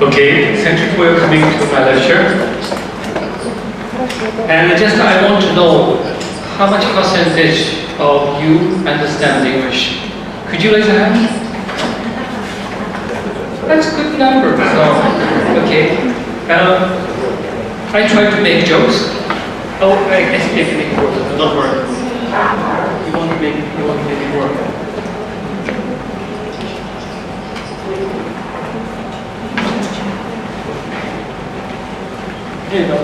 Okay, thank you for coming to my lecture. And I want to know how much percentage of you understand English. Could you raise your hand? That's a good number. So, okay. I try to make jokes. Oh, I guess make it work. Don't worry. You want to make it work. Here you go.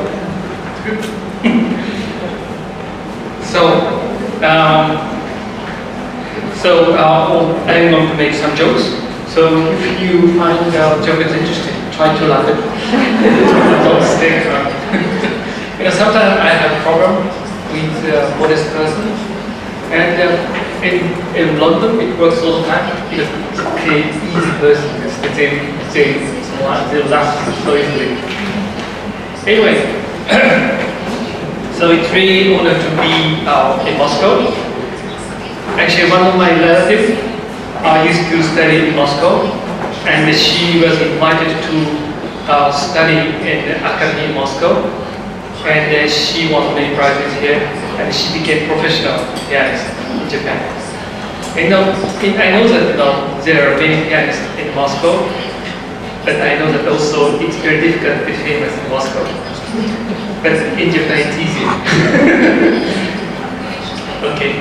I'm going to make some jokes. So if you find the joke is interesting, try to laugh it. Don't stay sometimes I have a problem with modest person. And in London, it works all the time because it's easy person. They laugh so easily. Anyway, so it's really honored to be in Moscow. Actually, one of my relatives used to study in Moscow, and she was invited to study in the academy in Moscow, and she won many prizes here, and she became professional pianist in Japan. I know that there are many pianists in Moscow, but I know that also it's very difficult to be famous in Moscow. But in Japan it's easy. Okay.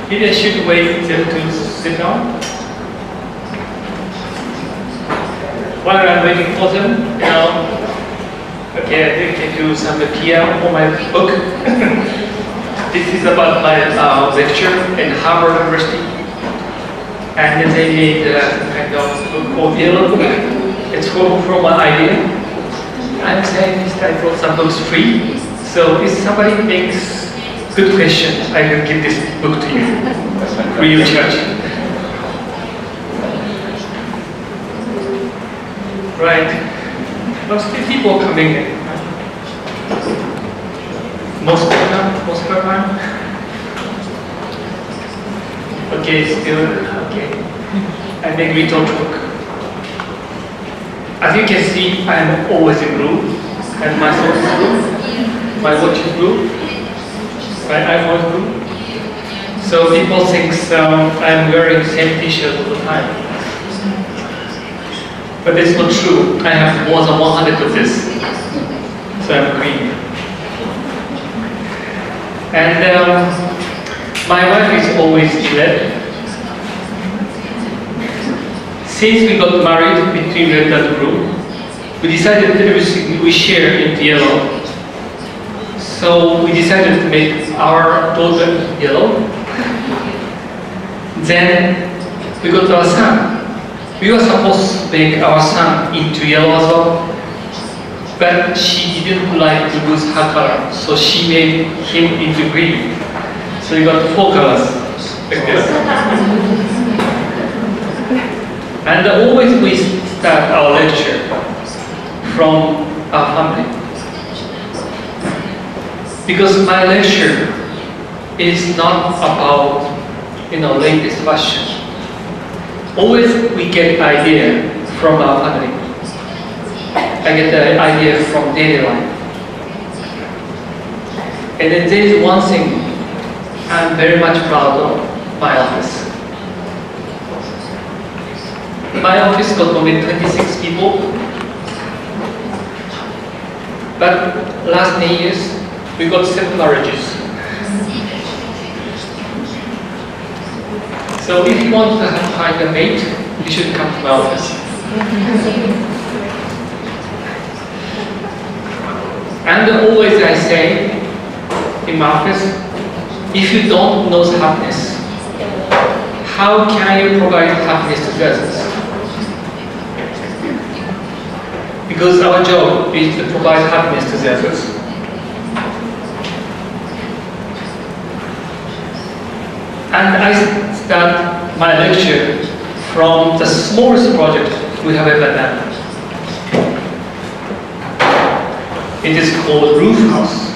Maybe I should wait them to sit down. While I'm waiting for them, okay, I can do some PR for my book. This is about my lecture in Harvard University. And then they made a kind of book called Yellow Book. It's from my idea. I'm saying this I wrote some books free. So if somebody makes good questions, I will give this book to you. Free of charge. Right. Lots of people coming in. Most of the time. Okay, still, okay. I make little joke. As you can see, I am always in blue, and my socks is blue, my watch is blue, my iPhone is blue. So people think I'm wearing the same t-shirt all the time. But it's not true. I have more than 100 of this. So I'm green. And my wife is always in red. Since we got married between red and blue, we decided that everything we share in yellow. So we decided to make our daughter yellow. Then we got our son. We were supposed to make our son into yellow as well, but she didn't like to lose her color, so she made him into green. So we got 4 colors like this. And always we start our lecture from our family. Because my lecture is not about, latest fashion. Always we get idea from our family. I get the idea from daily life. And then there is one thing I'm very much proud of, my office. My office got only 26 people, but last 9 years we got 7 marriages. So if you want to find a mate, you should come to my office. And always I say in my office, if you don't know happiness, how can you provide happiness to others? Because our job is to provide happiness to others. And I start my lecture from the smallest project we have ever done. It is called Roof House.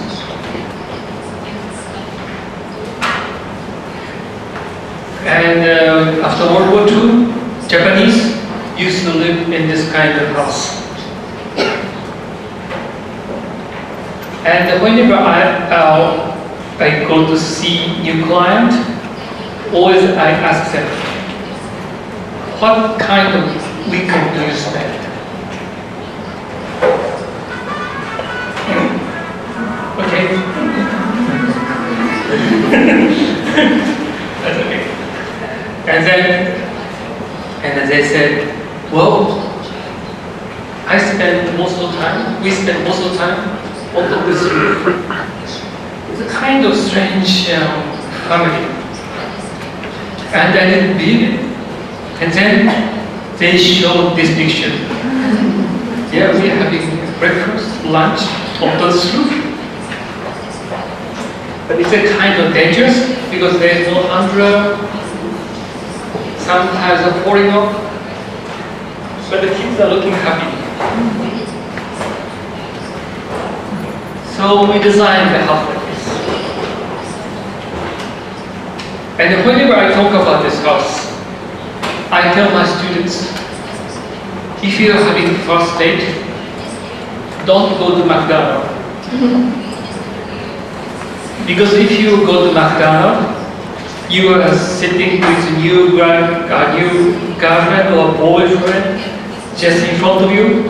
And after World War II, Japanese used to live in this kind of house. And whenever I go to see new client, always I ask them, what kind of weekend do you spend? Okay. That's okay. And then they said, well, we spend most of the time on this roof. It's a kind of strange family. And I didn't believe it. And then they showed this picture. Yeah, we're having breakfast, lunch on this roof. But it's a kind of dangerous because there's no umbrella. Sometimes are falling off. But the kids are looking happy. So we designed the house like this. And whenever I talk about this house, I tell my students, if you're having first date, don't go to McDonald's. Because if you go to McDonald's, you are sitting with a new girlfriend or boyfriend just in front of you,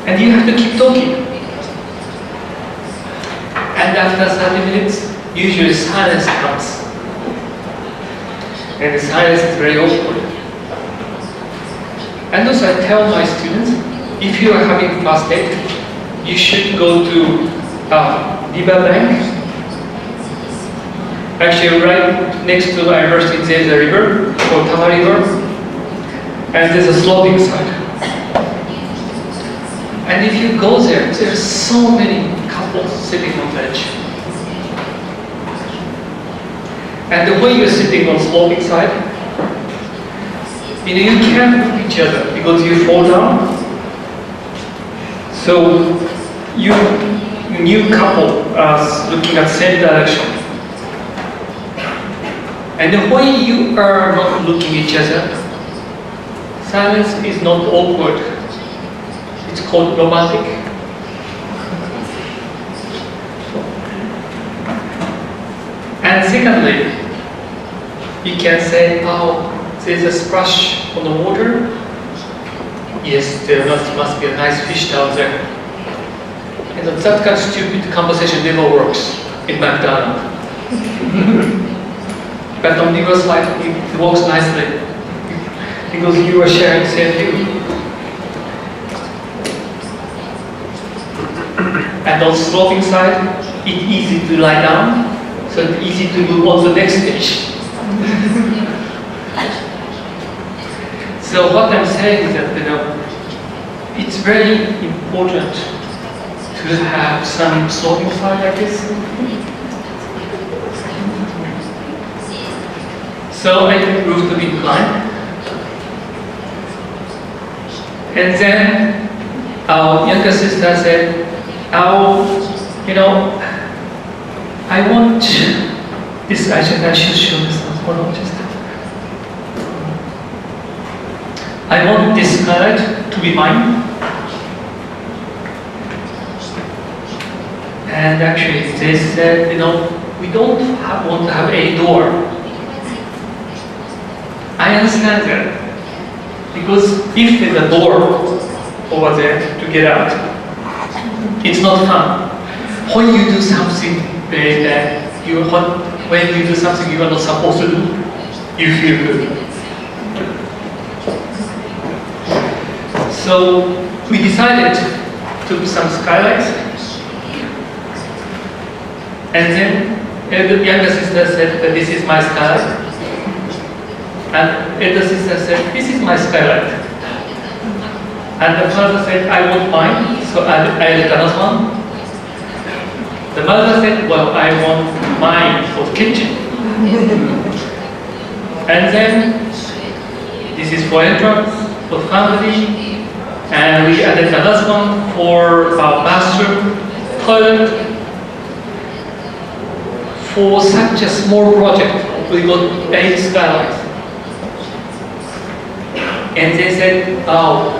and you have to keep talking. And after 30 minutes, usually silence comes. And the silence is very awkward. And also I tell my students, if you are having first date, you should go to riverbank. Actually, right next to the university, there's a river called Takaharu River, and there's a sloping side. And if you go there, there's so many couples sitting on the edge. And the way you're sitting on sloping side, you can't look at each other because you fall down. So you new couple are looking at same direction. And the way you are not looking at each other, silence is not awkward. It's called romantic. And secondly, you can say, oh, there's a splash on the water. Yes, there must be a nice fish down there. And that kind of stupid conversation never works in McDonald's. But on the other side, it works nicely because you are sharing the same thing. And on the sloping side, it's easy to lie down, so it's easy to move on to the next stage. So what I'm saying is that it's very important to have some sloping side like this. So I took roof to be inclined. And then our younger sister said, I want this, I should show this one. Hold on, just. I want this skylight to be mine. And actually they said, we don't want to have a door. I understand that. Because if there's a door over there to get out, it's not fun. When you do something when you do something you are not supposed to do, you feel good. So we decided to put some skylights, and then the younger sister said that this is my skylight, and the elder sister said this is my skylight, and the father said I want mine, so I added another one. The mother said, well, I want mine for the kitchen. And then this is for entrance, for family, and we added another one for our bathroom, toilet. For such a small project, we got 8 skylights. And they said, oh,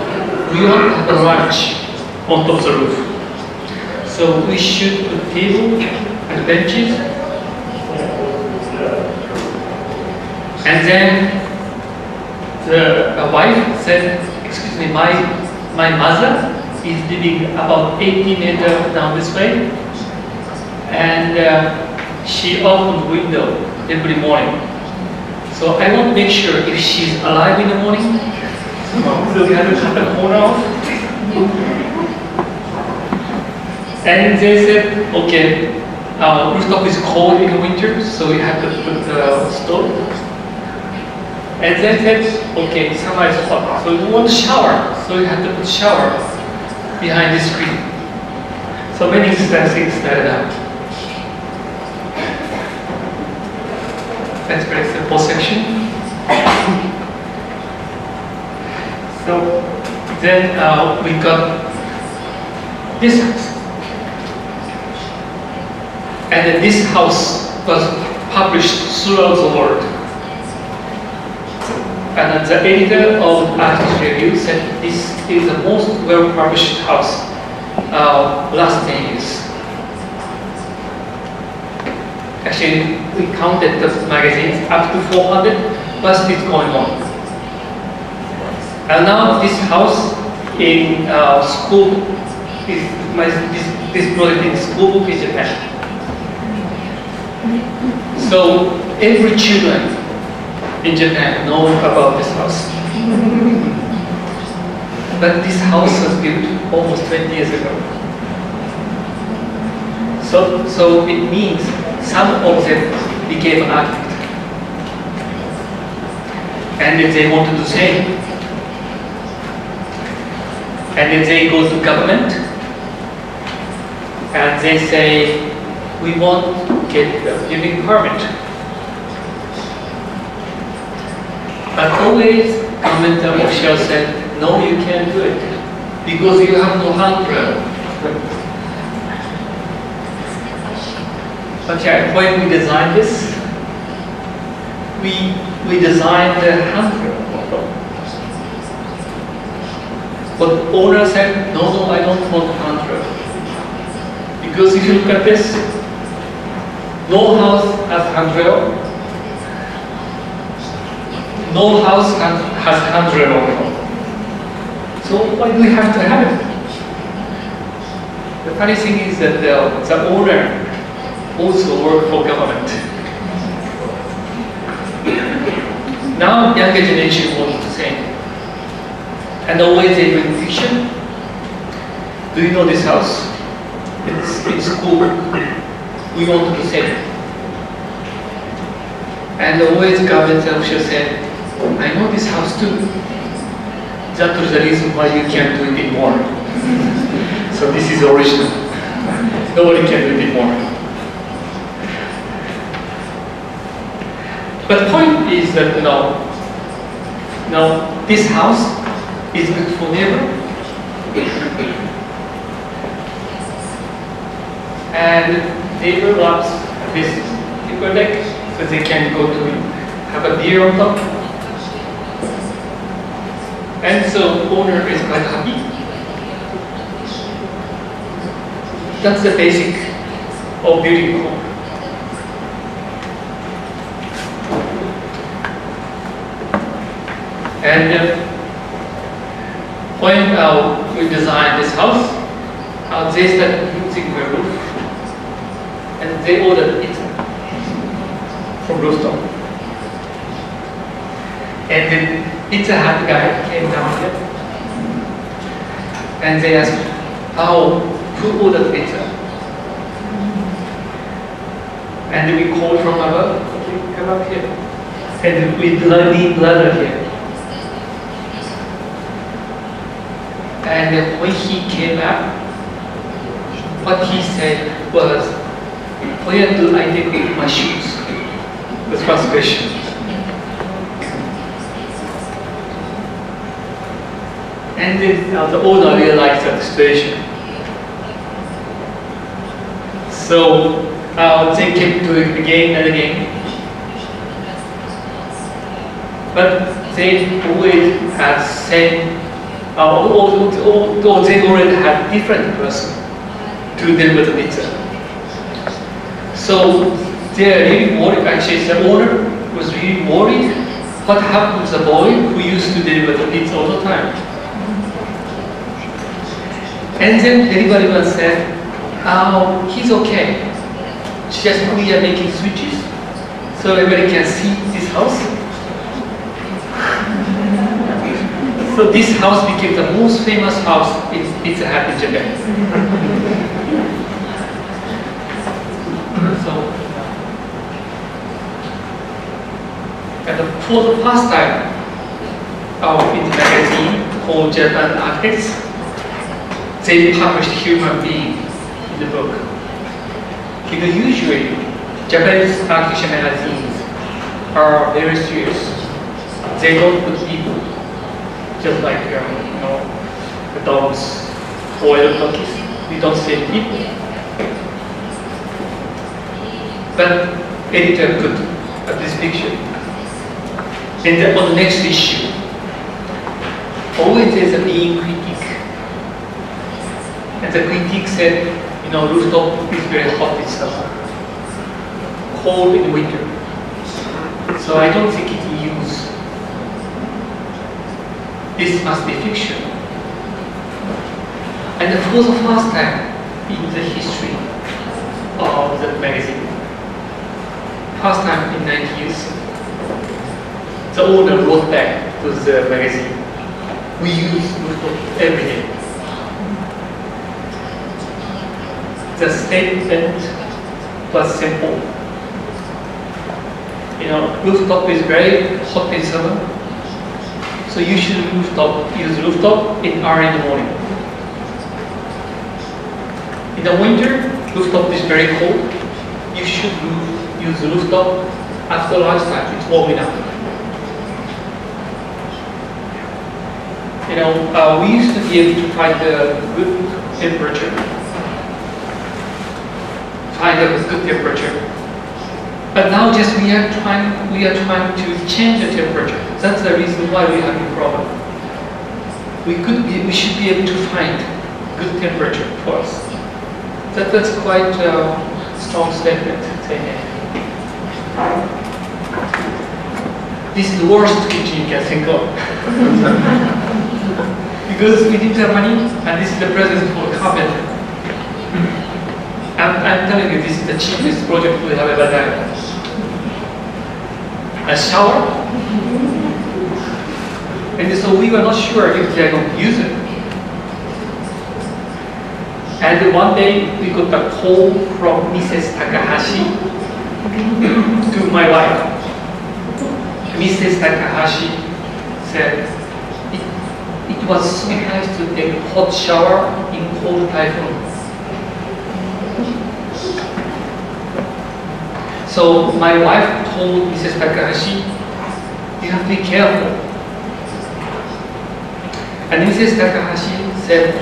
we want to have a lunch on top of the roof. So we should put table and benches. And then the wife said, excuse me, my mother is living about 80 meters down this way. And she opened the window every morning. So I want to make sure if she's alive in the morning, so we have to cut the corner off. And they said, okay, rooftop is cold in the winter, so we have to put the stove. And they said, okay, summer is hot, so we want to shower, so we have to put shower behind the screen. So many things started out. That's very simple section. So then we got this house. And then this house was published throughout the world. And the editor of ARCHITIME.RU said this is the most well-published house last 10 years. Actually, we counted the magazines up to 400, but it's going on. And now this house in school, this project in school book in Japan. So every children in Japan know about this house. But this house was built almost 20 years ago. So it means some of them became architects. And then they want to do the same. And then they go to government and they say, we want to get a building permit. But always government officials said, no, you can't do it because you have no handrail. But when we designed this, we designed the handrail. But the owner said, no, I don't want handrail. Because if you look at this, no house has handrail. No house has handrail on it. So why do we have to have it? The funny thing is that the owner also works for government. Now younger generation wants the same. And always they bring fiction. Do you know this house? It's cool. We want to do the same. And always government officials said, I know this house too. That was the reason why you can't do it anymore. So this is original. Nobody can do it anymore. But the point is that now this house is good for neighbor. And neighbor loves this timber deck, so they can go to have a beer on top. And so owner is quite happy. That's the basic of building home. And when we designed this house, they started using the roof, and they ordered it from rooftop. And then Pizza Hut guy came down here, and they asked, who ordered pizza? And we called from above, okay, come up here. And we bloody bladder here. And when he came up, what he said was, where do I take my shoes? The first question. And then the owner realized the situation. So they kept doing it again and again. But they always had same, or they already had different person to deliver the pizza. So they're really worried. Actually, the owner was really worried. What happened to the boy who used to deliver the pizza all the time? And then everybody was said, "Oh, he's okay. Just we are making switches, so everybody can see this house." So this house became the most famous house in Pizza Hut in Japan. So, and for the first time, in the magazine called Japan Architects, they published human being in the book. Because usually, Japanese architecture magazines are very serious. They don't put people, just like the dogs or the monkeys. We don't say people. But editor put this picture. And then on the next issue, always there's a being critique. And the critique said, rooftop is very hot in summer, cold in winter. So I don't think it used. This must be fiction. And for the first time in the history of the magazine, first time in 90s, the owner wrote back to the magazine, "We use rooftop every day." The statement was simple. Rooftop is very hot in summer, so you should use rooftop in early in the morning. In the winter, rooftop is very cold. You should use rooftop after lunchtime. It's warm enough. We used to be able to find a good temperature. But now just we are trying to change the temperature. That's the reason why we have a problem. We should be able to find good temperature for us. That's quite a strong statement they made. This is the worst kitchen you can think of. Because we didn't have money, and this is the present for carpet. I'm telling you, this is the cheapest project we have ever done. A shower, and so we were not sure if they are going to use it. And one day we got a call from Mrs. Takahashi to my wife. Mrs. Takahashi said, it was so nice to take a hot shower in cold typhoon. So my wife told Mrs. Takahashi, "You have to be careful." And Mrs. Takahashi said,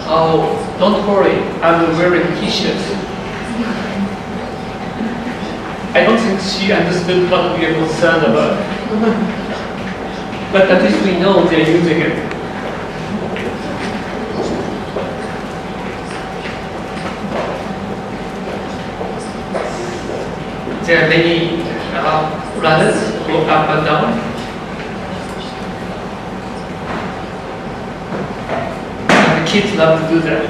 "Oh, don't worry, I'm wearing t-shirts." I don't think she understood what we are concerned about. But at least we know they're using it. There are many ladders go up and down. And the kids love to do that.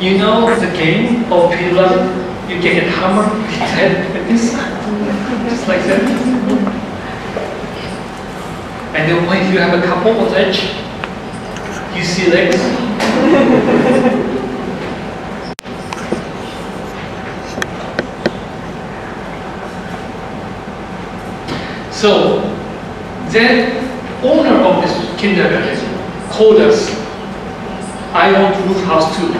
You know the game of pendulum? You can get hammer, hit head like this, just like that. And then when you have a couple on the edge, you see legs. So, the owner of this kindergarten called us, "I want roof house too,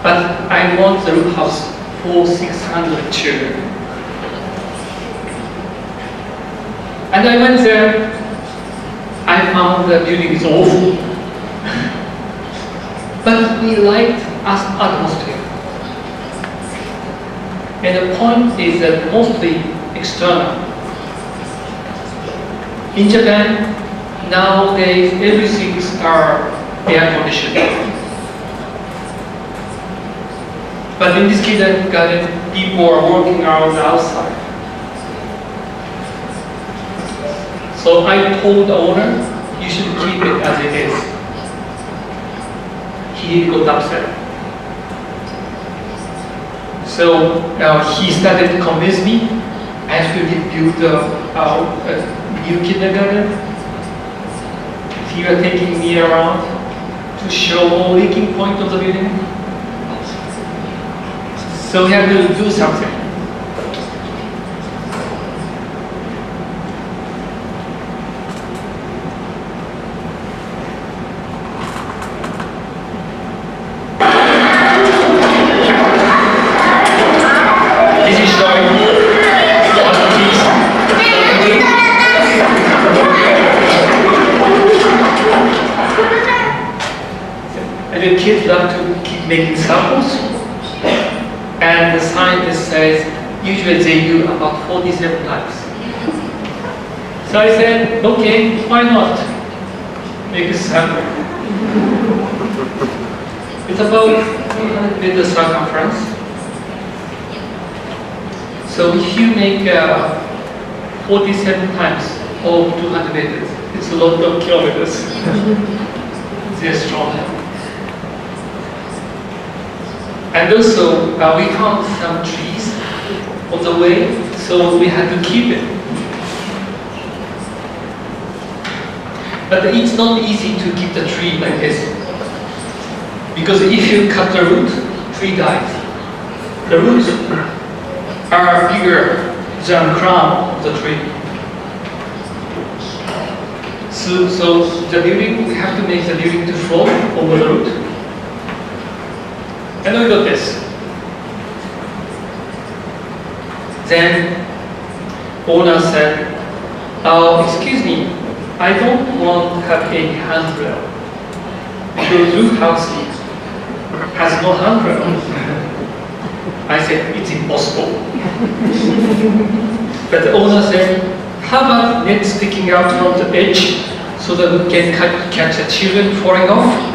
but I want the roof house for 600 children." And I went there, I found the building is awful. But we liked atmosphere. And the point is that mostly external. In Japan, nowadays everything are air conditioned. But in this kindergarten, people are working around outside. So I told the owner, you should keep it as it is. He got upset. So he started to convince me I have to build a new kindergarten. He was taking me around to show all leaking point of the building. So we had to do something. This is showing one piece. And the kids love to keep making samples. And the scientist says, usually they do about 47 times. So I said, okay, why not make a sample? It's about 200 meters circumference. So if you make 47 times of 200 meters, it's a lot of kilometers. They're strong. And also, we found some trees on the way, so we had to keep it. But it's not easy to keep the tree like this. Because if you cut the root, tree dies. The roots are bigger than crown of the tree. So the building, we have to make the building to fall over the root. And we got this. Then owner said, excuse me, I don't want to have any handrail because roof house has no handrail. I said, it's impossible. But the owner said, how about net sticking out from the edge so that we can catch the children falling off?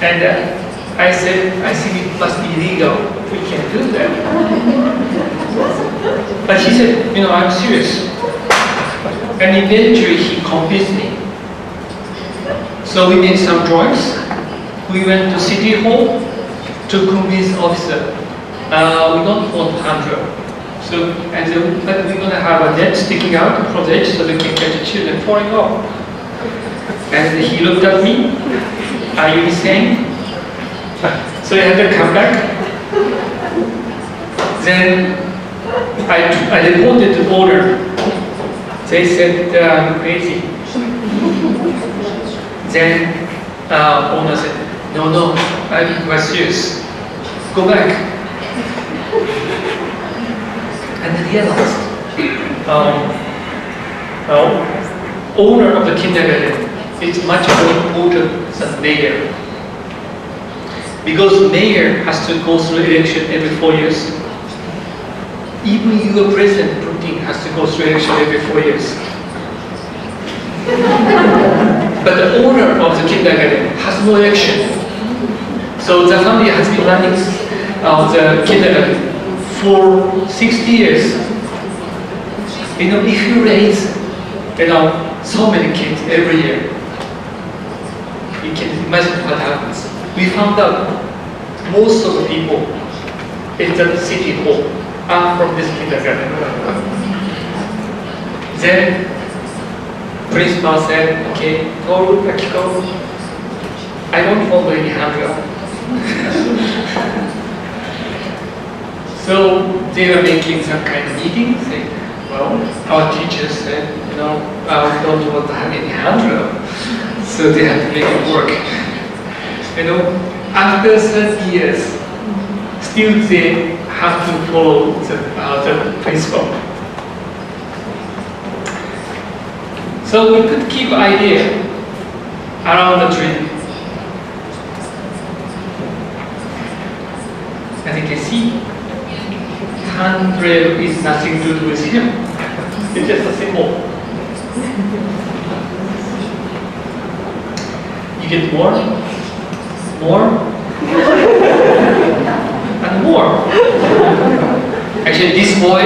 And I said, I think it must be legal. We can do that. But he said, I'm serious. And eventually he convinced me. So we made some drawings. We went to City Hall to convince officer. We don't want handrail. So, but we're going to have a net sticking out from the edge so we can catch the children falling off. And he looked at me. Are you insane? So I had to come back. Then I reported the owner. They said I'm crazy. Then owner said, no, I'm quite serious. Go back. And then realized, owner of the kindergarten is much more important than mayor. Because mayor has to go through election every 4 years. Even your president, Putin, has to go through election every 4 years. But the owner of the kindergarten has no election. So the family has been running the kindergarten for 60 years. If you raise, so many kids every year, you can imagine what happens. We found out most of the people in the city hall are from this kindergarten. Then principal said, okay, Toru, Akiko, I don't want any handrail. So they were making some kind of meeting, saying, well, our teachers said, we don't want to have any handrail. So they had to make it work. After 30 years, still they have to follow the principle. So we could keep idea around the tree. As you can see, handrail is nothing to do with him. It's just a symbol. You get more, and more. Actually, this boy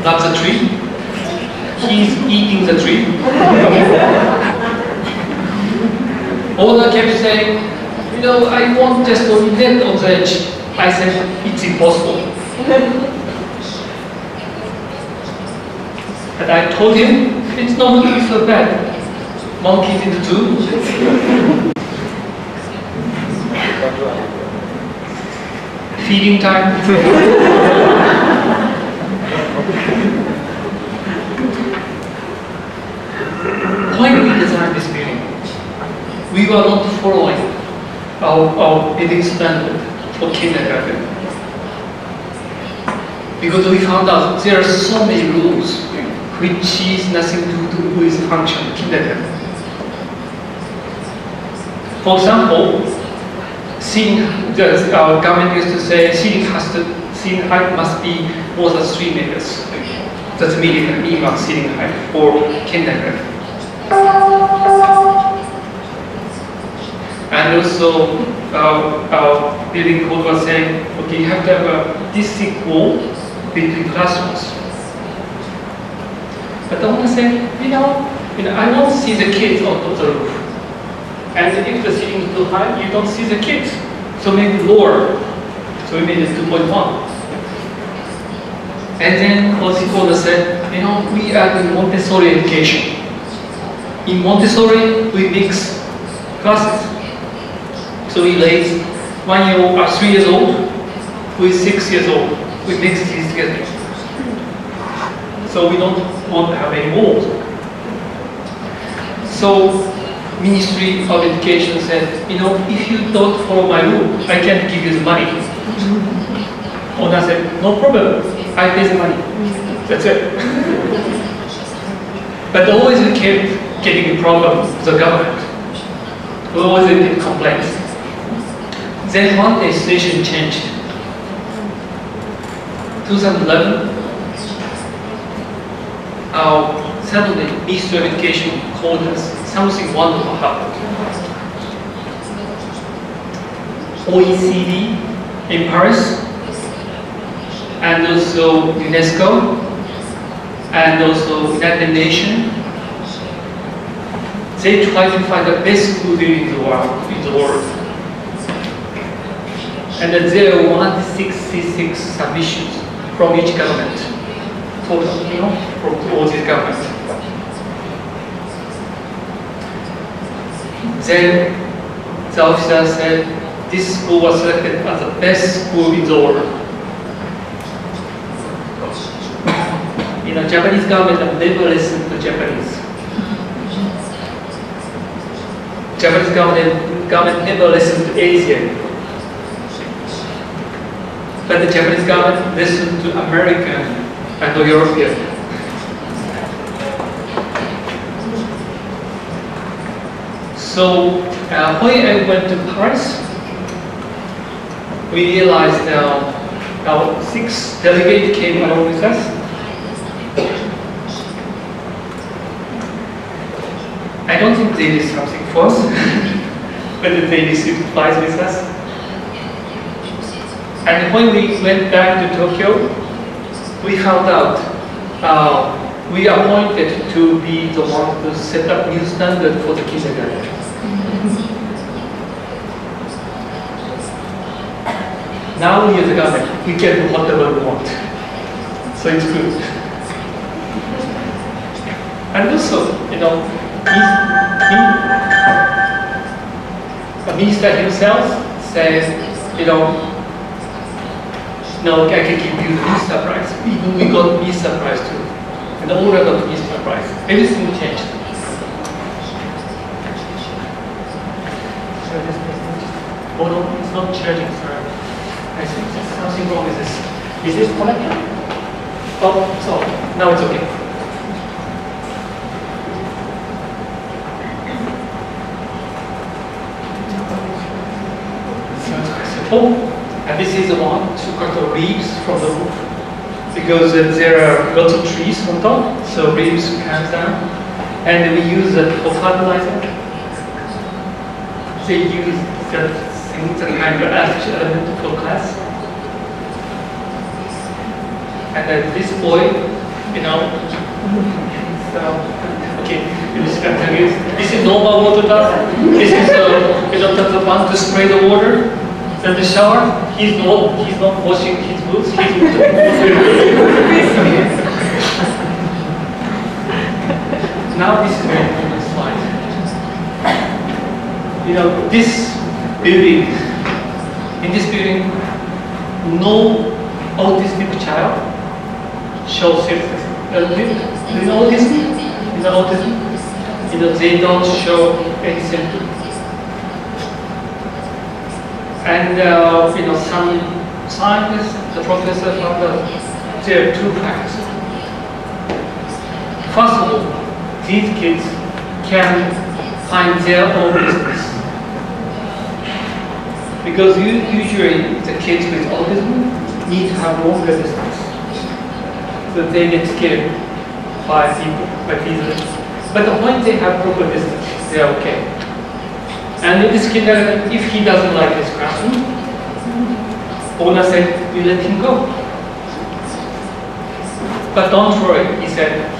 loves a tree. He's eating the tree. Owner kept saying, you know, I want just to net on the edge. I said, it's impossible. And I told him, it's not really so bad. Monkeys in the zoo. Feeding time. Why we designed this building? We were not following our building standard for kindergarten. Because we found out there are so many rules which is nothing to do with function kindergarten. For example, our government used to say ceiling height must be more than 3 meters. That's minimum ceiling height for kindergarten. And also, our building code was saying, okay, you have to have a thick wall between classrooms. But the owner said, you know, I don't see the kids on the roof. And if the ceiling is too high, you don't see the kids. So maybe lower. So we made it 2.1. And then Owner said, you know, we are in Montessori education. In Montessori, we mix classes. So we raise 3 years old with 6 years old. We mix these together. So we don't want to have any walls. So Ministry of Education said, you know, if you don't follow my rule, I can't give you the money. Owner said, no problem, I pay the money. That's it. But always we kept getting a problem with the government. We always get complaints. Then one day situation changed. 2011, suddenly Ministry of Education called us, something wonderful happened. OECD in Paris, and also UNESCO, and also United Nations, they try to find the best school in the world. And there are 166 submissions from each government, total, you know, from all these governments. Then the officer said, this school was selected as the best school in the world. You know, Japanese government have never listened to Japanese. Japanese government never listened to Asian. But the Japanese government listened to American and the European. So when I went to Paris, we realized our 6 delegates came along with us. I don't think they did something for us, but they received flights with us. And when we went back to Tokyo, we found out we are appointed to be the one to set up new standard for the kindergarten. Now we as a government, we can do whatever we want. So it's good. And also, you know, the minister himself says, you know, no, I can give you Easter prize. Even we got Easter prize too. And the owner got Easter prize. Everything changed. Oh no, it's not charging, sir. I think there's something wrong with this. Is this connected? Oh, so now it's okay. Oh, and this is the one to cut the leaves from the roof. because there are lots of trees on top, so leaves comes down, and we use it for fertilizer. They use that thing, the kind of average element for class. And then this boy, you know, so, okay, this is normal water tub. This is the one to spray the water. Then the shower, he's not washing his boots. Now this is very important slide. You know, this building, in this building, no autistic child shows symptoms. You know autism? You know autism? You know, they don't show any symptoms. And you know, some scientists, the professor found that there are two facts. First of all, these kids can find their own business. Because usually the kids with autism need to have longer distance. So they get scared by people, by visitors. But when they have proper distance, they are okay. And in this kindergarten, if he doesn't like his classroom, owner said, you let him go. But don't worry, he said,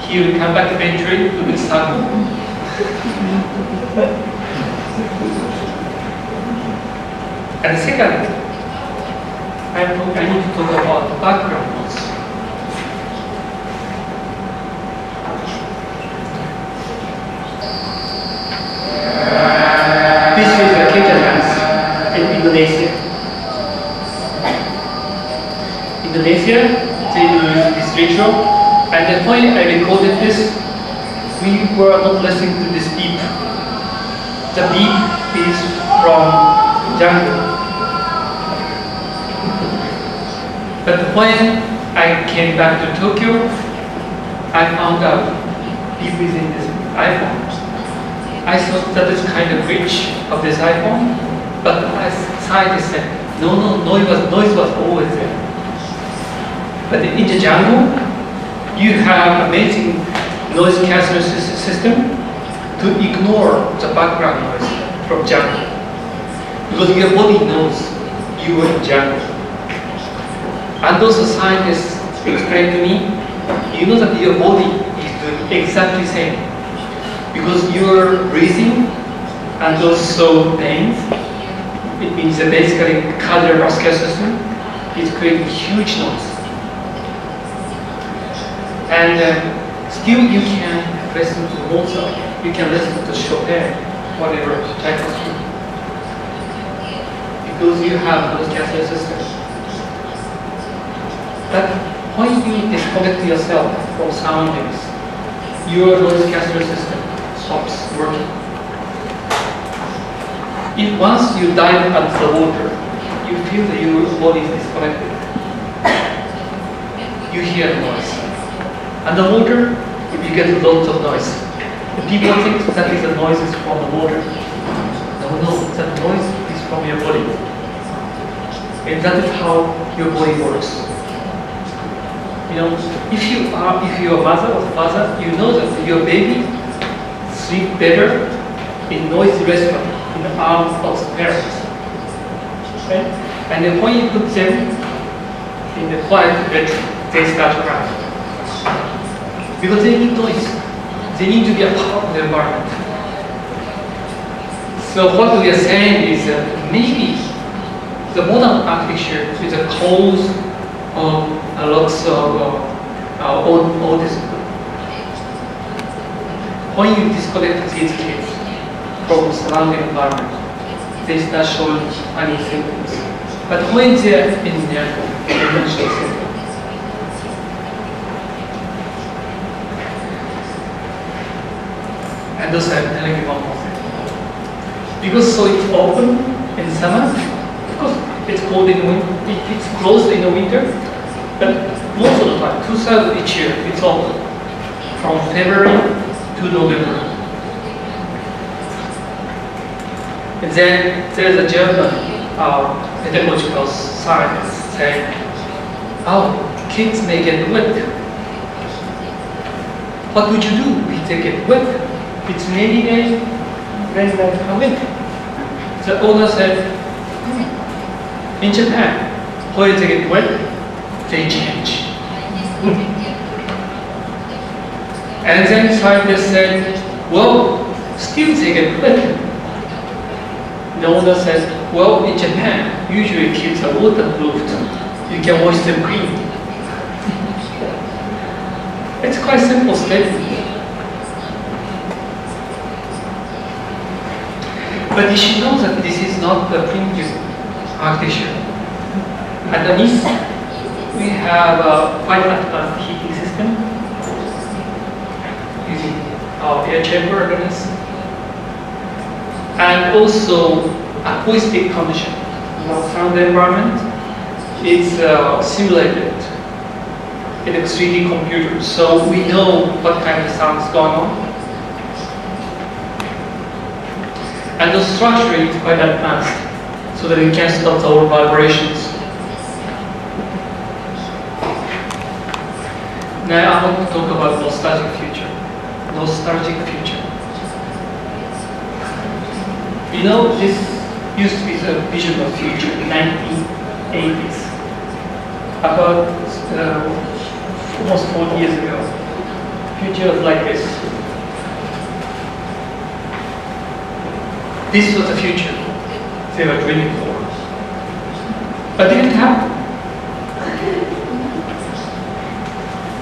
he will come back eventually to the circle. And second, I need to talk about the background noise. This is a kitchen dance in Indonesia. Indonesia, they do this ritual, and the point I recorded this, we were not listening to this beep. The beep is from jungle. But when I came back to Tokyo, I found out beep is in this iPhone. I thought that is kind of rich of this iPhone, but as scientists said, no, noise was always there. But in the jungle, you have amazing noise cancellation system to ignore the background noise from jungle. Because your body knows you are in jungle. And those scientists explained to me, you know that your body is doing exactly the same. Because you're breathing and also pains, it means that basically cardiovascular system is creating huge noise. And still you can listen to Mozart, you can listen to Chopin, whatever, Tchaikovsky, because you have those cancellation system. But when you disconnect yourself from surroundings, your noise cancellation system stops working. If once you dive under the water, you feel that your body is disconnected. You hear the noise. Underwater, you get lots of noise. The people think that is the noise is from the water. No, that noise is from your body. And that is how your body works. You know, if you are a mother or father, you know that your baby sleep better in noisy restaurant in the arms of the parents. Okay? And then when you put them in the quiet bedroom, they start crying. Because they need noise. They need to be a part of the environment. So what we are saying is that maybe the modern architecture is a cause of lots of autism. When you disconnect these kids from the surrounding environment, they start showing any symptoms. But when they are in there, they don't show symptoms. And those I'm telling you one more thing. Because so it's open in summer, of course it's cold in winter, it's closed in the winter, but most of the time, 2/3 of each year, it's open from February to November. And then there's a German pedagogical scientist saying, oh, kids may get wet. What would you do if they get wet? It's rainy day, rain will come in. The owner said, in Japan, when they get wet, they change. And then scientists said, well, still they get wet. The owner said, well, in Japan, usually kids are waterproofed. You can wash them clean. It's quite simple statement. But you should know that this is not the primitive architecture. Underneath, we have a quite advanced heating system using our air chamber underneath. And also acoustic condition. Sound environment is simulated in a 3D computer, so we know what kind of sound is going on. And the structure is quite advanced, so that we can stop our vibrations. Now I want to talk about nostalgic future. Nostalgic future. You know, this used to be the vision of future in the 1980s. About almost 40 years ago. Future was like this. This was the future they were dreaming for. But it didn't happen.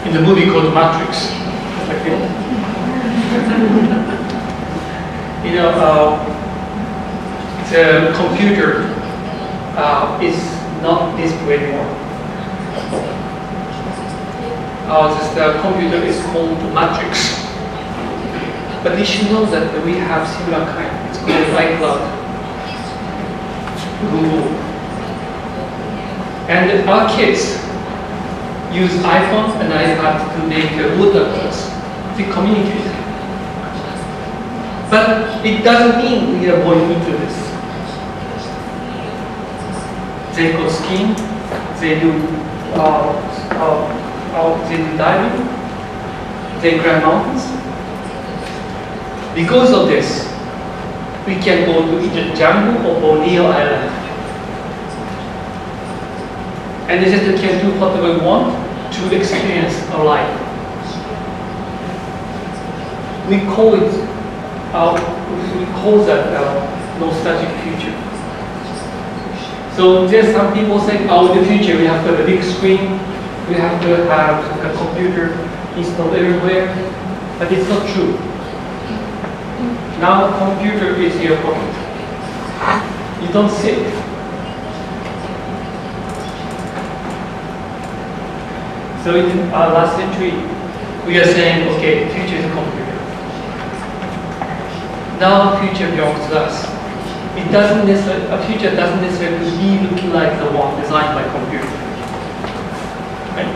In the movie called Matrix. You know, the computer is not this way anymore. The computer is called Matrix. But you should know that we have similar kind. It's called iCloud, Google. And our kids use iPhone and iPad to make water calls to communicate. But it doesn't mean we are going into this. They go skiing, they do diving, they climb mountains. Because of this, we can go to either jungle or Borneo Island. And they just can do whatever we want to experience our life. We call that nostalgic future. So there's some people saying, oh, in the future we have to have a big screen, we have to have a computer installed everywhere, but it's not true. Now computer is in your pocket. You don't see it. So in our last century, we are saying, okay, future is a computer. Now future belongs to us. It doesn't necessarily, a future doesn't necessarily be looking like the one designed by computer. Right?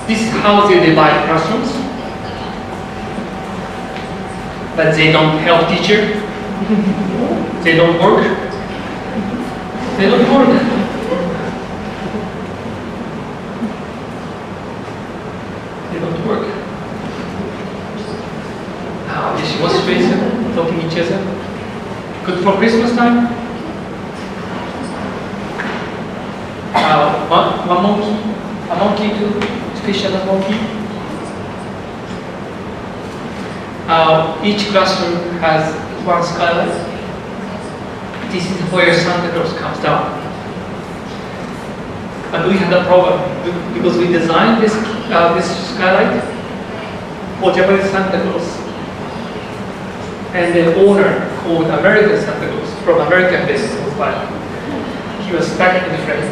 This is how they divide classrooms. But they don't help teacher. They don't work. They don't work. They don't work. This was space talking each other. Good for Christmas time. One monkey, a monkey to fish and a monkey. Each classroom has one skylight. This is where Santa Claus comes down. But we had a problem because we designed this skylight for Japanese Santa Claus. And the owner called American Santa Claus from American business was like, he was stuck in the frame.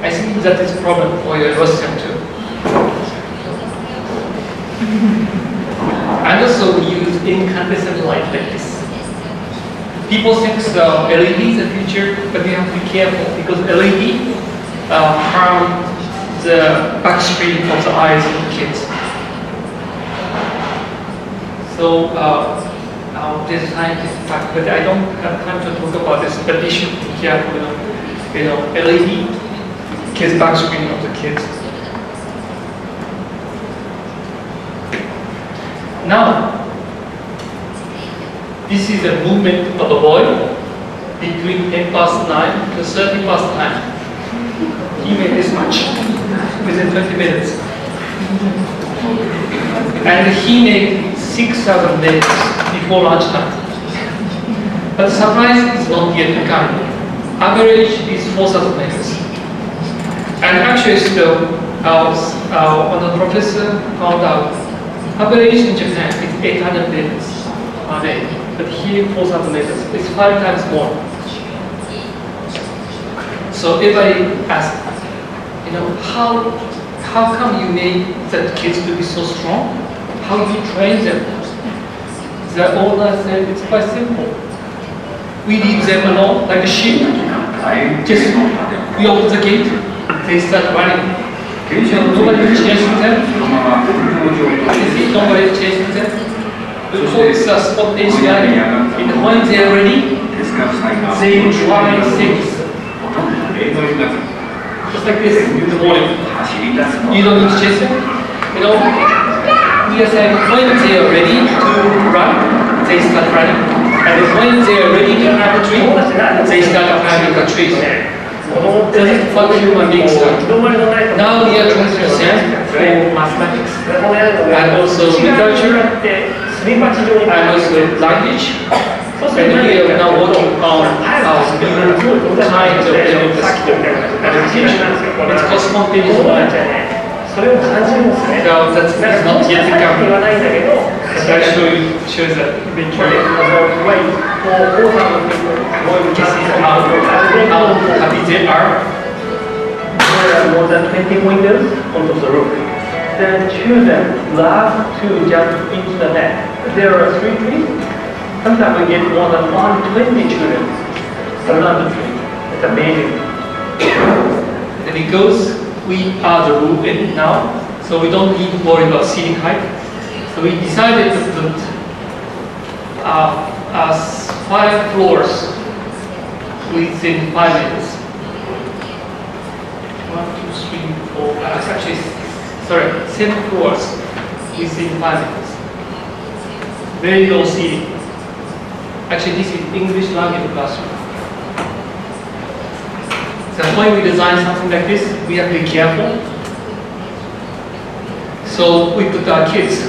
I think that is a problem for your Russian too. And also we use incandescent light like this. People think LED is the future, but you have to be careful because LED harm the back screen of the eyes of the kids. So there's a scientific fact, but I don't have time to talk about this, but you should be careful. LED kids back screen of the kids. Now, this is the movement of a boy between 10 past 9 to 30 past 9. He made this much within 20 minutes. And he made 6,000 minutes before lunchtime. But the surprise is not yet come. Average is 4,000 minutes. And actually still, one professor found out average in Japan is 800 minutes a day. But here 4,000 minutes. It's 5 times more. So everybody asks, how come you make the kids to be so strong? How do you train them? The owner said it's quite simple. We leave them alone like a sheep. Just we open the gate, they start running. Nobody chases them. You see, nobody chases them. We put a spontaneous guy, and when they're ready, they try things. Just like this in the morning. You don't need to chase them. We are saying when they are ready to run, they start running. And when they are ready to climb a tree, they start climbing the trees. This is what human beings are. Now we are trying to say for mathematics and also literature and also language. And we are now working on new kinds of education. It's called spontaneous learning. So that's not yet becoming. So I show that eventually. This is how happy they are. There are more than 20 windows on the roof. The children love to jump into the net. There are 3 trees. Sometimes we get more than 120 children around the tree. It's amazing. And because we are the roof now, so we don't need to worry about ceiling height. So we decided to put 5 floors within 5 minutes. 1, 2, 3, 4, actually, sorry, 7 floors within 5 minutes. Very low ceiling. Actually, this is English language classroom. So when we design something like this, we have to be careful. So we put our kids.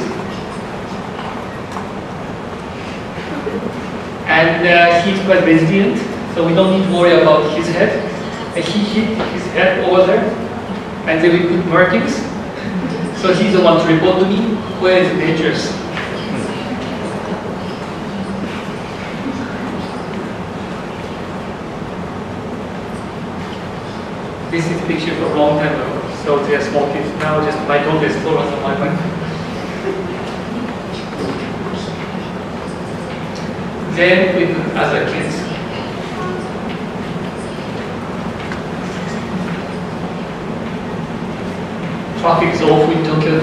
And he's quite resilient, so we don't need to worry about his head. And he hit his head over there, and then we put markings. So he's the one to report to me where is dangerous. This is a picture from a long time ago. So they're small kids. Now just my daughter is taller than my wife. Then we put other kids. Traffic is off in Tokyo.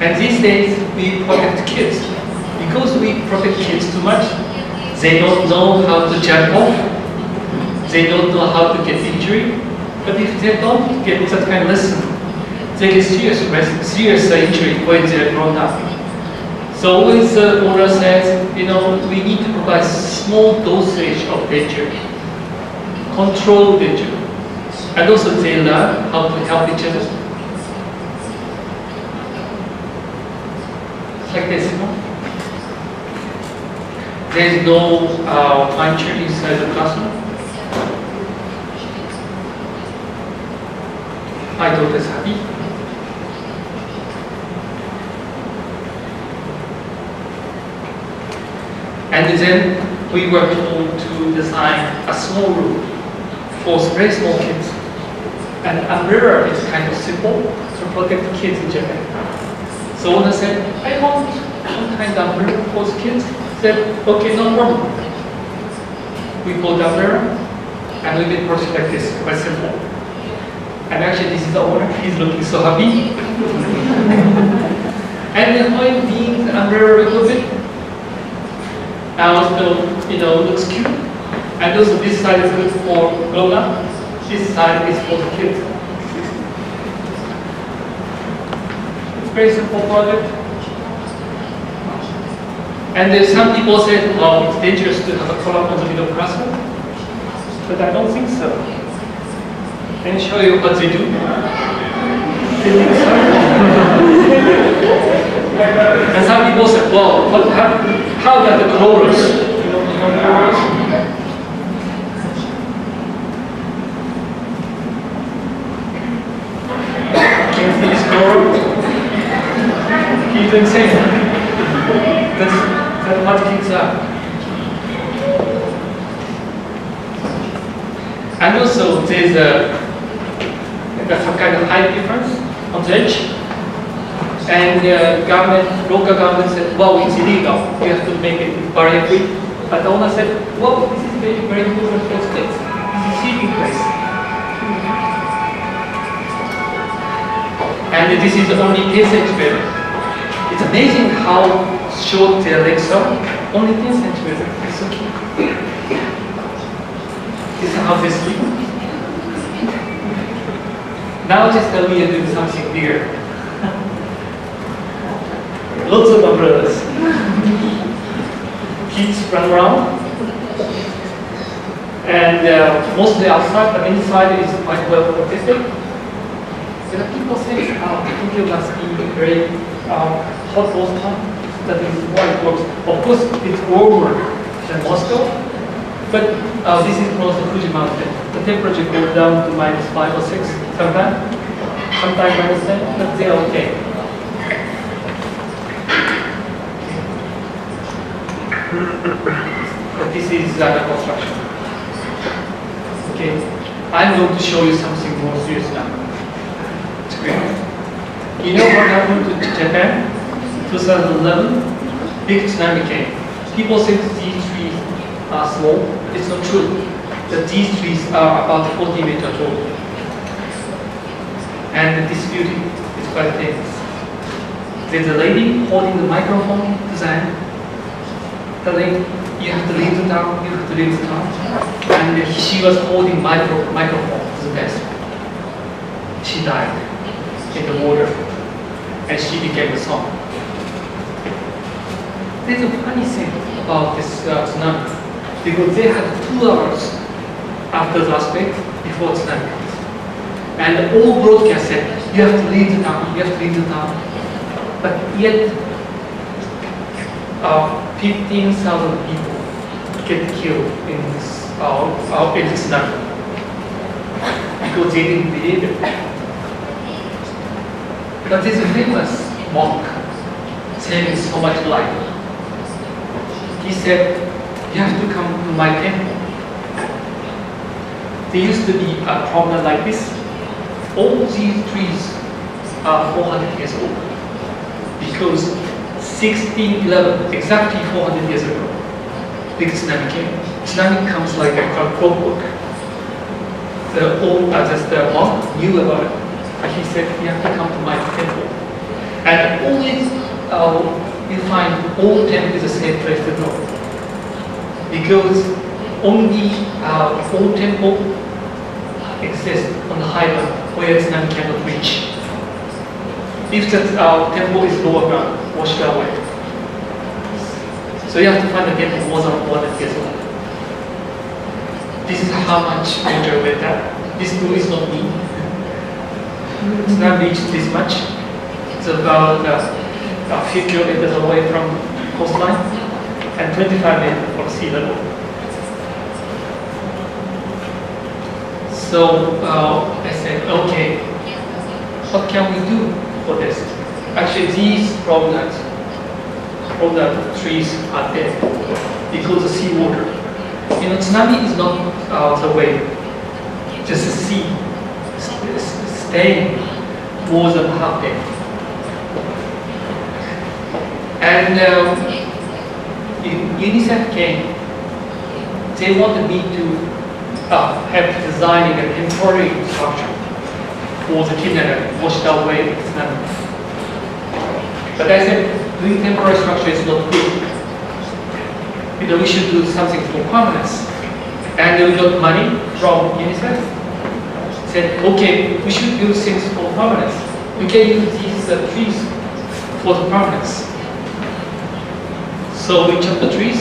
And these days we protect kids. Because we protect kids too much, they don't know how to jump off. They don't know how to get injury. But if they don't get that kind of lesson, they get serious injury when they're grown up. So always the owner says, we need to provide small dosage of danger, control danger. And also they learn how to help each other. Like this, There is no puncher inside the classroom. My daughter is happy. And then we were told to design a small room for very small kids. And umbrella is kind of simple to protect the kids in Japan. So when I said, I want some kind of umbrella for the kids, said, okay, no problem. We pulled the umbrella and we did project like this, quite simple. And actually this is the owner, he's looking so happy. And then when being the umbrella a little bit, and also, looks cute. And also this side is good for grown-up, this side is for the kids. It's a very simple project. And some people said, well, it's dangerous to have a column on the middle classroom, but I don't think so. Let me show you what they do. And some people said, well, how about the colors? Can you see this color? He's insane. That's what kids are. And also, there's some kind of height difference on the edge. And local government said, well, it's illegal. You have to make it barrier free. But the owner said, well, this is very, very important for kids. This is a seating place. And this is only 10 centimeters. It's amazing how short their legs are. Only 10 centimeters. It's so cute. This is how they sleep. Now just we are doing something bigger. Lots of umbrellas. Kids run around. And mostly outside, but inside is quite well protected. There are people saying, Tokyo must be very hot all the time. That is why it works. Of course, it's warmer than Moscow, but this is close to Fuji Mountain. The temperature goes down to -5 or 6 sometimes -10, but they are okay. But this is the construction. Okay, I'm going to show you something more serious now. You know what happened to Japan? 2011, big tsunami came. People think these trees are small. It's not true. That these trees are about 40 meters tall. And this building is quite famous. There's a lady holding the microphone to the hand, telling, you have to leave the town, you have to leave the town. And she was holding microphone to the desk. She died in the water, and she became the song. There's a funny thing about this tsunami, because they had 2 hours after the earthquake before tsunami comes. And all broadcasts said, you have to leave the town, you have to leave the town. But yet, 15,000 people get killed in this tsunami because they didn't believe it. But there's a famous monk saving so much life. He said, you have to come to my temple. There used to be a problem like this. All these trees are 400 years old because 1611, exactly 400 years ago, big tsunami came. Tsunami comes like a clockwork. The monk knew about it. And he said, you have to come to my temple. And always you find all temple is the same place to go. Because only all temple exists on the high ground where tsunami cannot reach. If the temple is lower ground, washed away. So you have to find a temple more than 100 years old. This is how much water with that. This blue is not me. It's not reached this much. It's about 50 kilometers away from coastline and 25 meters from sea level. So I said, okay, what can we do for this? Actually, these product trees are dead because of seawater. You know, tsunami is not the wave, just a sea staying more than half day. And UNICEF came. They wanted me to have designing a temporary structure for the kindergarten, washed away tsunami. But I said, doing temporary structure is not good. You know, we should do something for permanence. And we got money from UNICEF. Said, okay, we should do things for permanence. We can use these trees for the permanence. So we chop the trees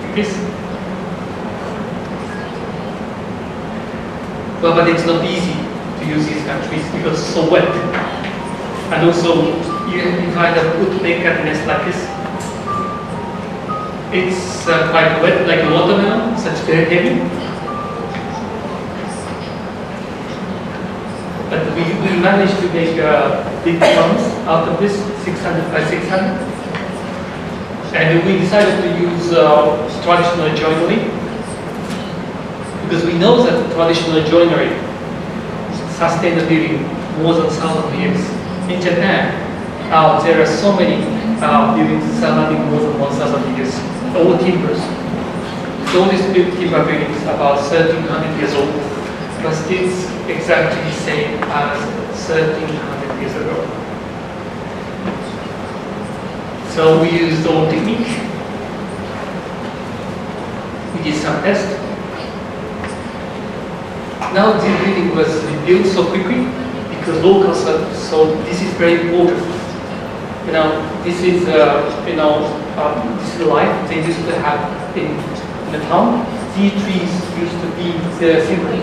like this. Well, but it's not easy to use these kind of trees because it's so wet. And also, you kind of put make a nest like this. It's quite wet, like a watermelon, so it's very heavy. But we managed to make big drums out of this, 600 by 600. And we decided to use traditional joinery because we know that traditional joinery sustained the building more than 1,000 years. In Japan, there are so many buildings surrounding more than 1,000 years, all timbers. So all these timber buildings about 1,300 years old, but still exactly the same as 1,300 years ago. So we used the old technique. We did some tests. Now this building was rebuilt so quickly because locals said, so this is very important. You know, this is this is life they used to have in the town. These trees used to be their symbol.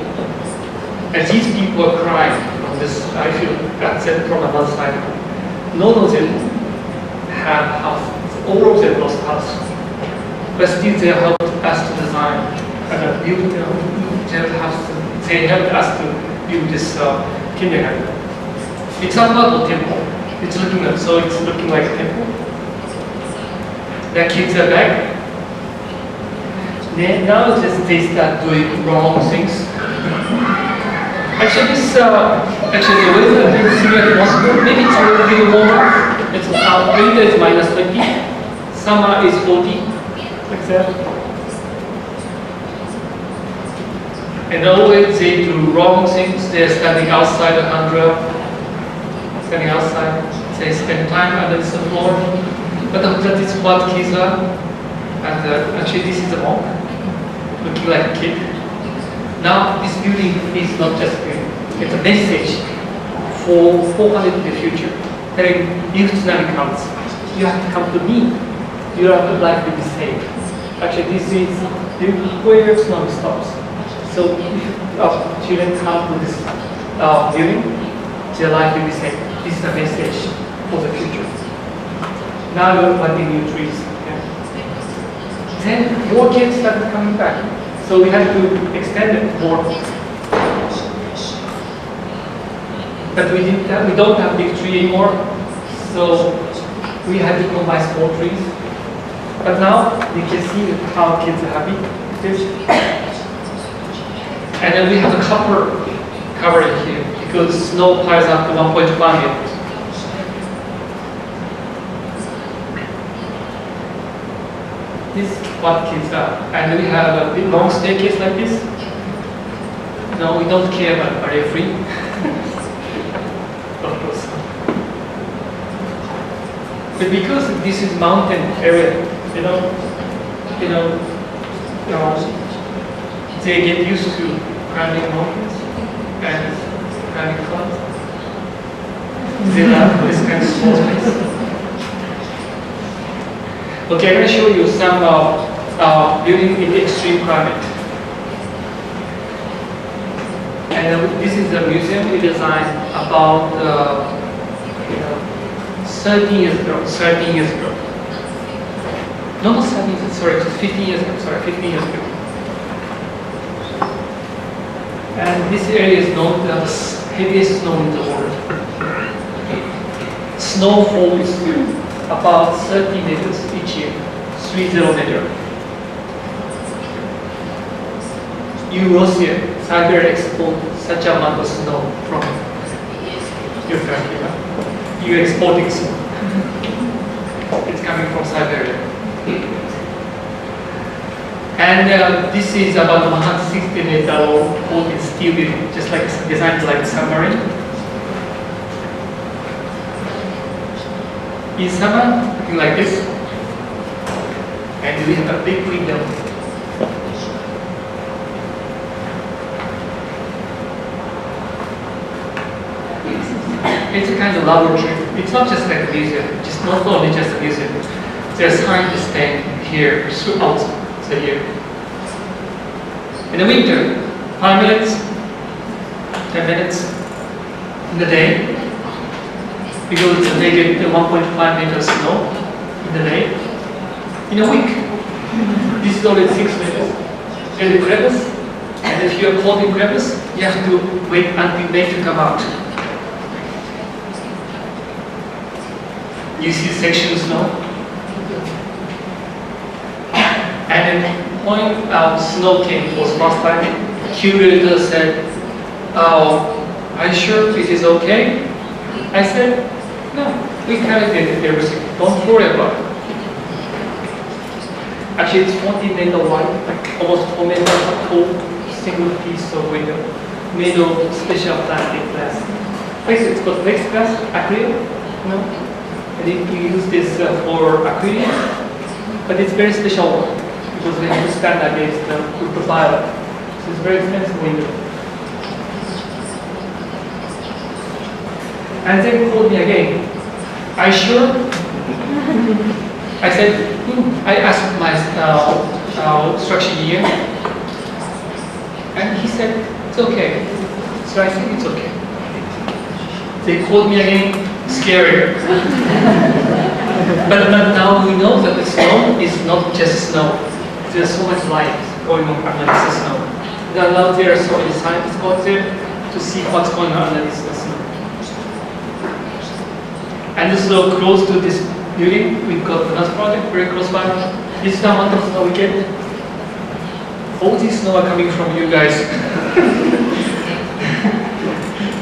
And these people are crying on this. I feel that's it from another side. None of them have house. All of them lost house. But still they helped us to design and build their house. They helped us to build this kindergarten. It's not a temple. It's looking like a temple. The kids are back. Now they start doing wrong things. Actually, the weather is similar to Moscow. Maybe it's a little bit warmer. It's winter is -20, summer is 40, like that. And always they do wrong things. They're standing outside the handrail, standing outside. They spend time under the floor. But that is what kids are. And actually, this is a monk, looking like a kid. Now, this building is not just a building. It's a message for 400 in the future. Telling if tsunami comes, you have to come to me. Your life will be saved. Actually, this is where tsunami stops. So if children come to this building, their life will be saved. This is a message for the future. Now we're planting new trees. Yeah. Then more kids started coming back. So we had to extend it more. But we don't have big tree anymore. So we had to combine small trees. But now you can see how kids are happy. And then we have a covering here because snow piles up to 1.1 meters. This is what kids are. And we have a big long staircase like this. No, we don't care about barrier free. Of course. But because this is mountain area, they get used to climbing mountains and climbing clouds. They love this kind of small space. Okay, I'm going to show you some building in extreme climate. And this is a museum we designed about 13 years ago. 13 years ago. No, not 13 years, sorry, it was 15 years ago. Sorry, 15 years ago. And this area is known as the heaviest snow in the world. Snowfall is about 30 meters each year, 30 meters. In Russia, Siberia exports such amount of snow from your country. You're exporting snow. It's coming from Siberia. And this is about 160 meter long coated steel building, just like designed like a submarine. In summer, looking like this, and we have a big window It's a kind of laboratory. It's not just like a museum. It's not only just a museum. There's scientists staying here throughout the year. In the winter, 5 minutes, 10 minutes in the day, because they get 1.5 meters snow in the day. In a week, this is only 6 minutes. There's a crevice, and if you're caught in crevice, you have to wait until nature come out. You see section snow, and then when snow came was last time, curator said, "Oh, are you sure it is okay?" I said, "No, we calculated everything. Don't worry about it." Actually, it's 40 meter wide, like almost 4 meters tall, single piece of window, made of special plastic glass. Basically, it's got plexiglass, acrylic, and if you use this for acrylic, but it's very special one because we have to stand against the ultraviolet. So it's a very expensive window. And they called me again. "Are you sure?" I said, I asked my instruction engineer, and he said, "It's okay." So I said, "It's okay." They called me again, scary. but now we know that the snow is not just snow. There's so much light going on underneath the snow. Now there are so many scientists out there to see what's going on underneath the snow. And so close to this building, we've got another project very close by. This is the amount of snow we get. All this snow are coming from you guys.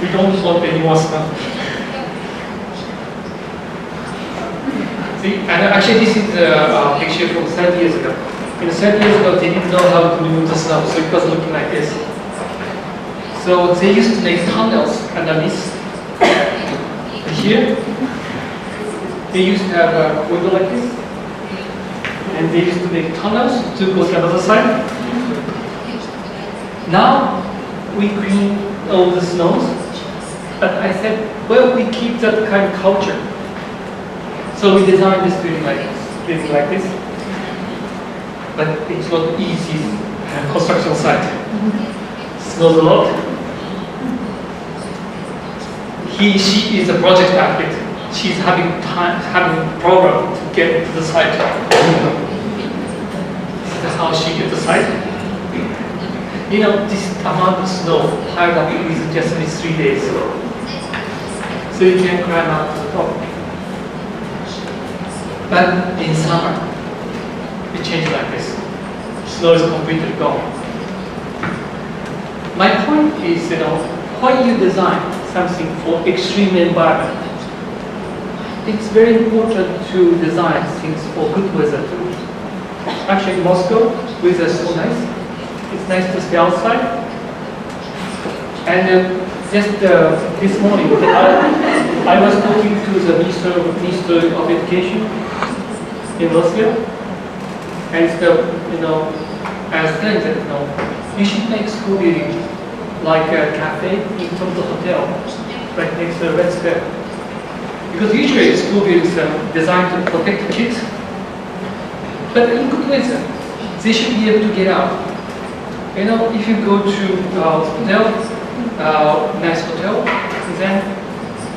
We don't want any more snow. See, and actually this is a picture from 30 years ago. 30 years ago, they didn't know how to remove the snow, so it was looking like this. So they used to make tunnels underneath. Here, they used to have a window like this, and they used to make tunnels to go to another side. Now, we clean all the snows, but I said, well, we keep that kind of culture. So we designed this building like this. But it's not easy construction site. Snows a lot. She is a project architect. She's having problem to get to the site. That's how she gets the site. This amount of snow piled up within just 3 days. So you can climb up to the top. But in summer, it changes like this. Snow is completely gone. My point is, when you design something for extreme environment, it's very important to design things for good weather too. Actually, in Moscow, weather is so nice. It's nice to stay outside. And just this morning, I was talking to the Minister of Education in Moscow, and I was telling them, you should make school building like a cafe in front of the hotel, right next to the Red Square. Because usually school buildings are designed to protect the kids, but in good weather, they should be able to get out. If you go to a hotel, nice hotel, then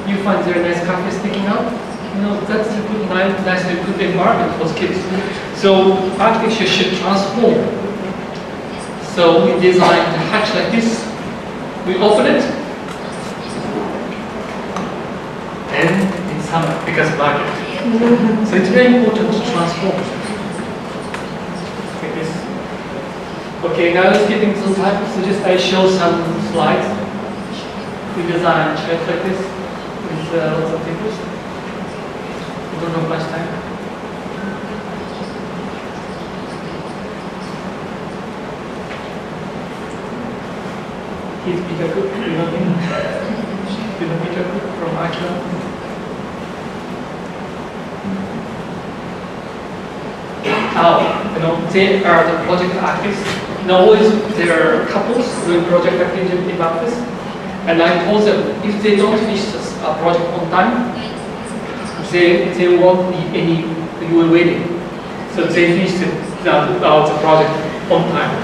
you find there a nice cafe sticking out. That's a good, nice, good environment for the kids. So architecture should transform. So we designed the hatch like this. We open it, and in summer, because market. So it's very important to transform. Like this. Okay, now it's getting some time, so just I show some slides. We design chairs like this with lots of tables. We don't have much time. He's Peter Cook, you know him? Peter Cook from ARCHITIME. they are the project artists. Always there are couples doing project activity in office. And I told them, if they don't finish this project on time, there won't be any waiting. So they finished the project on time.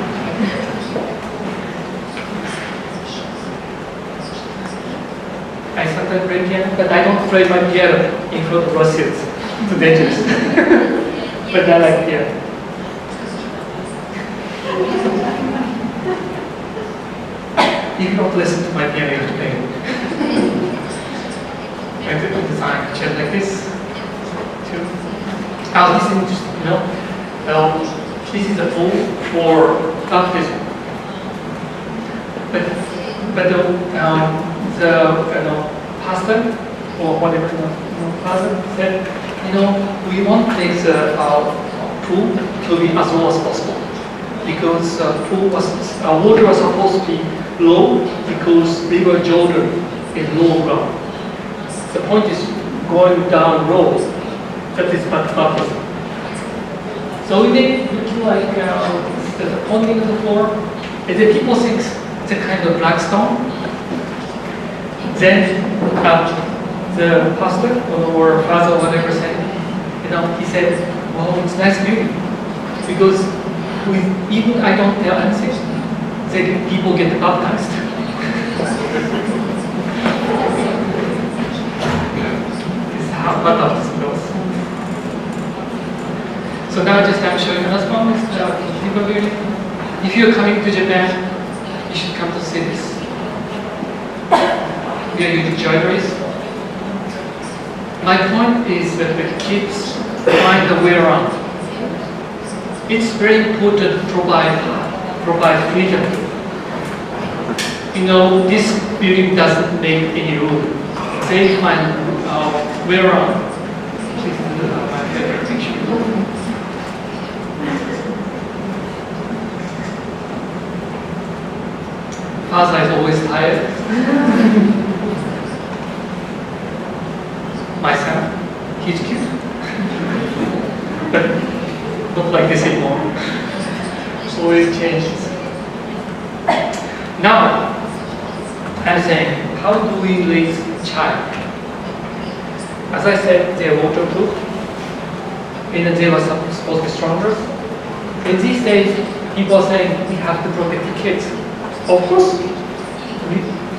I sometimes play piano, but I don't play my piano in front of Russians. It's dangerous. But I like piano. You don't listen to my piano, you play. I did the design chair like this. Too. This is interesting, this is a tool for baptism. But the pastor or whatever pastor said, we want this pool to be as low as possible, because water was supposed to be low because river Jordan is low ground. The point is going down low. That is baptism. So we made it looking like the ponding of the floor, and then people think it's a kind of black stone. Then the pastor or father or whatever said, he said, "Well, it's nice building because even I don't tell anything, people get baptized." This is how baptism goes. So now just I'm showing you last one is the people building. If you're coming to Japan, you should come to see this. We are using joineries. My point is that the kids find a way around. It's very important to provide freedom. This building doesn't make any room. They find a way around. This is my favorite picture. Father is always tired. My son, he's cute. But not like this anymore. Always changes. Now, I'm saying, how do we raise a child? As I said, they're waterproof. And they were supposed to be stronger. In these days, people are saying we have to protect the kids. Of course,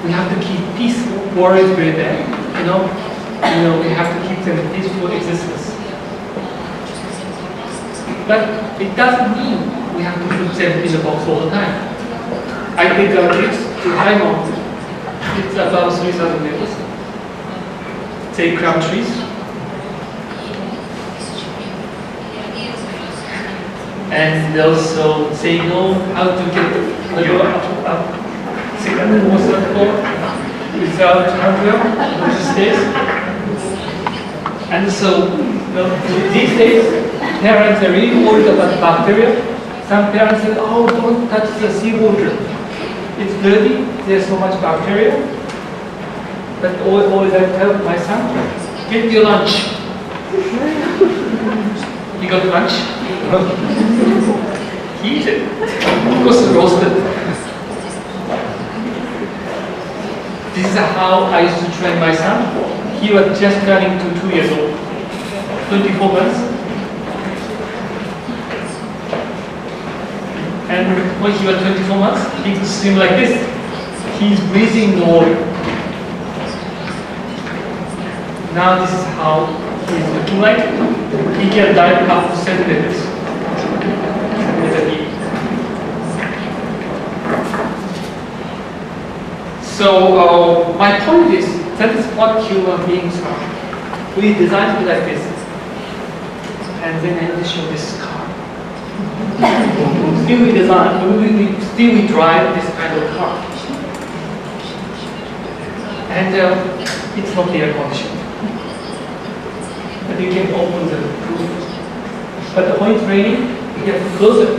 we have to keep peace. War is very bad. We have to keep them in peaceful existence. But it doesn't mean we have to put them in the box all the time. I take our kids to high mountain. It's about 3,000 meters. They climb trees. And also they know how to get the second or third floor without hardware, these days. And so these days, parents are really worried about bacteria. Some parents say, "Oh, don't touch the seawater. It's dirty, there's so much bacteria." But always I tell my son, "Get your lunch." You got lunch? He eats it. Of course, roasted. This is how I used to train my son. He was just turning to 2 years old, 24 months. And when he was 24 months, he could swim like this. He's breathing the water. Now this is how he's looking like. He can dive up to 7 meters. So my point is, that is what human beings are. We designed it like this. And then I show this car. Still we design, still we drive this kind of car. And it's not air conditioned. But you can open the roof. But when it's raining, you have to close it.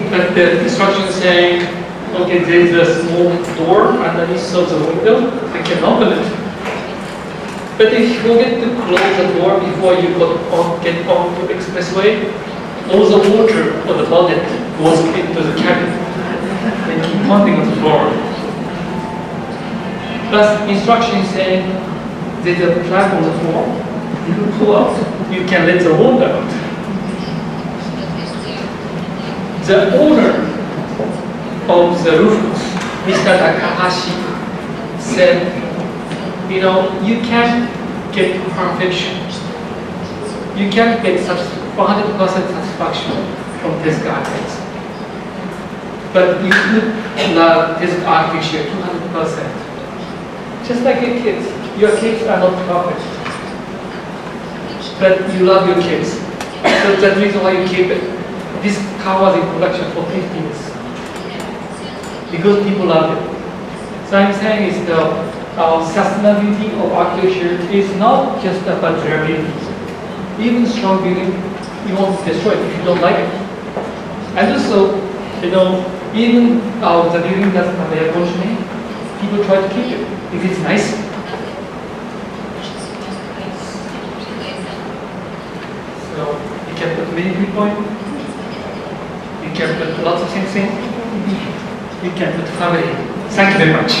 But the instructions saying, okay, there's a small door underneath of the window, you can open it. But if you forget to close the door before you get onto the expressway, all the water on the bonnet goes into the cabin. They keep pumping on the floor. Plus, instructions saying there's a plug on the floor. You pull out, you can let the water out. The owner of the roof, Mr. Takaharu, said, you know, you can't get perfection. You can't get 100% satisfaction from this architects. But you could love this architecture 200%. Just like your kids. Your kids are not perfect. But you love your kids. So that's the reason why you keep it. This car was in production for 50 years. Because people love it. So I'm saying is our sustainability of architecture is not just about durability. Even strong building, you won't destroy it if you don't like it. And also, you know, even the building doesn't have air conditioning, people try to keep it if it's nice. So you can put many people in. You can put lots of things in. You can put family. Thank you very much.